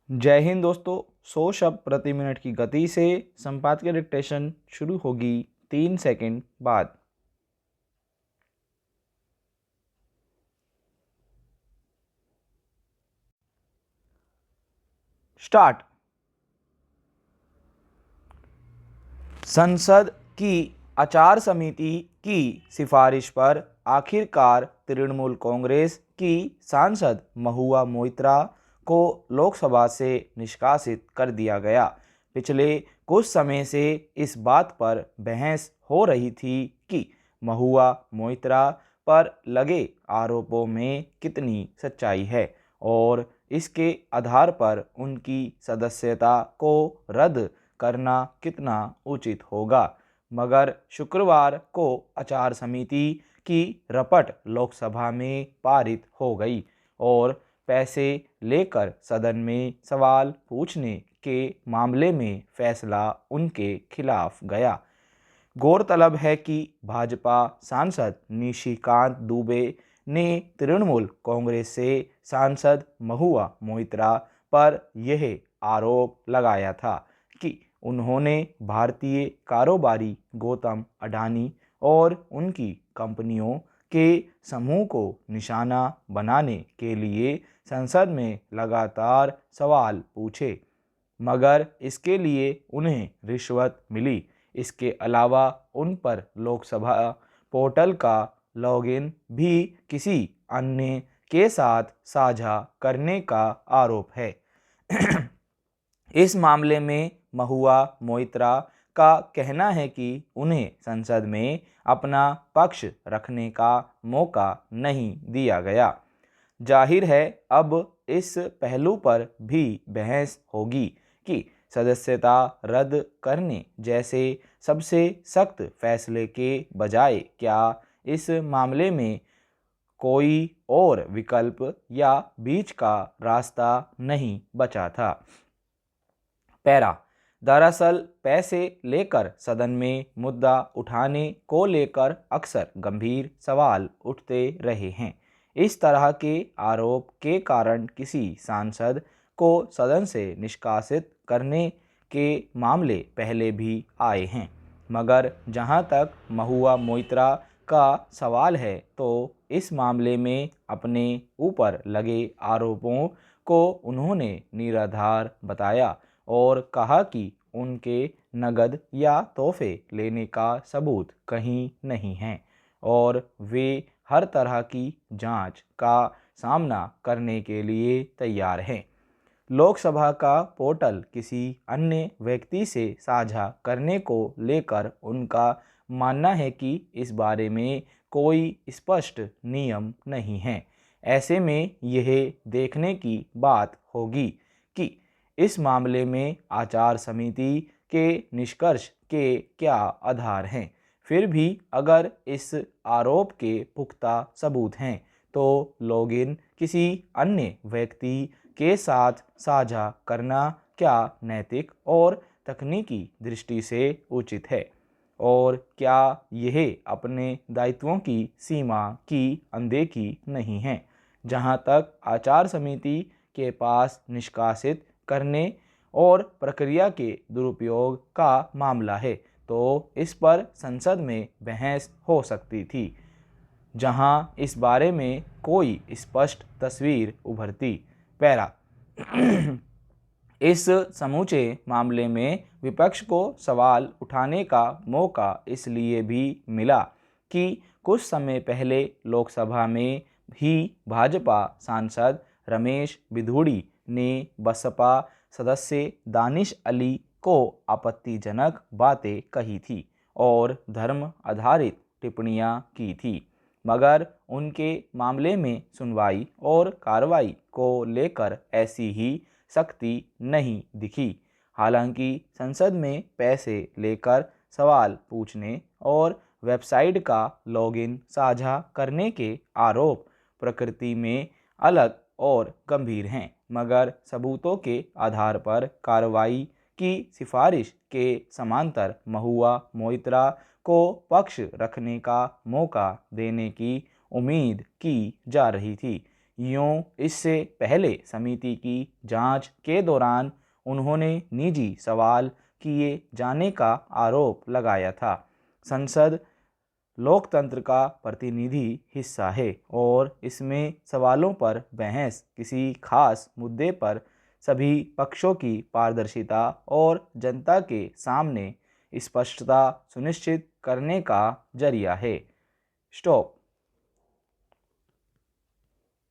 जय हिंद दोस्तों। 100 शब्द प्रति मिनट की गति से संपादकीय डिक्टेशन शुरू होगी 3 सेकंड बाद। स्टार्ट। संसद की आचार समिति की सिफारिश पर आखिरकार तृणमूल कांग्रेस की सांसद महुआ मोइत्रा को लोकसभा से निष्कासित कर दिया गया। पिछले कुछ समय से इस बात पर बहस हो रही थी कि महुआ मोइत्रा पर लगे आरोपों में कितनी सच्चाई है और इसके आधार पर उनकी सदस्यता को रद्द करना कितना उचित होगा। मगर शुक्रवार को आचार समिति की रपट लोकसभा में पारित हो गई और पैसे लेकर सदन में सवाल पूछने के मामले में फैसला उनके खिलाफ गया। गौरतलब है कि भाजपा सांसद निशिकांत दुबे ने तृणमूल कांग्रेस से सांसद महुआ मोइत्रा पर यह आरोप लगाया था कि उन्होंने भारतीय कारोबारी गौतम अडानी और उनकी कंपनियों के समूह को निशाना बनाने के लिए संसद में लगातार सवाल पूछे, मगर इसके लिए उन्हें रिश्वत मिली। इसके अलावा उन पर लोकसभा पोर्टल का लॉगिन भी किसी अन्य के साथ साझा करने का आरोप है। इस मामले में महुआ मोइत्रा का कहना है कि उन्हें संसद में अपना पक्ष रखने का मौका नहीं दिया गया। जाहिर है अब इस पहलू पर भी बहस होगी कि सदस्यता रद्द करने जैसे सबसे सख्त फैसले के बजाय क्या इस मामले में कोई और विकल्प या बीच का रास्ता नहीं बचा था। पैरा। दरअसल पैसे लेकर सदन में मुद्दा उठाने को लेकर अक्सर गंभीर सवाल उठते रहे हैं। इस तरह के आरोप के कारण किसी सांसद को सदन से निष्कासित करने के मामले पहले भी आए हैं, मगर जहां तक महुआ मोइत्रा का सवाल है तो इस मामले में अपने ऊपर लगे आरोपों को उन्होंने निराधार बताया और कहा कि उनके नगद या तोहफे लेने का सबूत कहीं नहीं है और वे हर तरह की जांच का सामना करने के लिए तैयार हैं। लोकसभा का पोर्टल किसी अन्य व्यक्ति से साझा करने को लेकर उनका मानना है कि इस बारे में कोई स्पष्ट नियम नहीं है। ऐसे में यह देखने की बात होगी कि इस मामले में आचार समिति के निष्कर्ष के क्या आधार हैं। फिर भी अगर इस आरोप के पुख्ता सबूत हैं तो लॉगिन किसी अन्य व्यक्ति के साथ साझा करना क्या नैतिक और तकनीकी दृष्टि से उचित है और क्या यह अपने दायित्वों की सीमा की अनदेखी नहीं है। जहां तक आचार समिति के पास निष्कासित करने और प्रक्रिया के दुरुपयोग का मामला है तो इस पर संसद में बहस हो सकती थी, जहां इस बारे में कोई स्पष्ट तस्वीर उभरती। पैरा। इस समूचे मामले में विपक्ष को सवाल उठाने का मौका इसलिए भी मिला कि कुछ समय पहले लोकसभा में ही भाजपा सांसद रमेश बिधूड़ी ने बसपा सदस्य दानिश अली को आपत्तिजनक बातें कही थी और धर्म आधारित टिप्पणियां की थी, मगर उनके मामले में सुनवाई और कार्रवाई को लेकर ऐसी ही सख्ती नहीं दिखी। हालांकि संसद में पैसे लेकर सवाल पूछने और वेबसाइट का लॉगिन साझा करने के आरोप प्रकृति में अलग और गंभीर हैं, मगर सबूतों के आधार पर कार्रवाई की सिफारिश के समांतर महुआ मोइत्रा को पक्ष रखने का मौका देने की उम्मीद की जा रही थी, यूं इससे पहले समिति की जांच के दौरान उन्होंने निजी सवाल किए जाने का आरोप लगाया था। संसद लोकतंत्र का प्रतिनिधि हिस्सा है और इसमें सवालों पर बहस किसी खास मुद्दे पर सभी पक्षों की पारदर्शिता और जनता के सामने स्पष्टता सुनिश्चित करने का जरिया है। स्टॉप।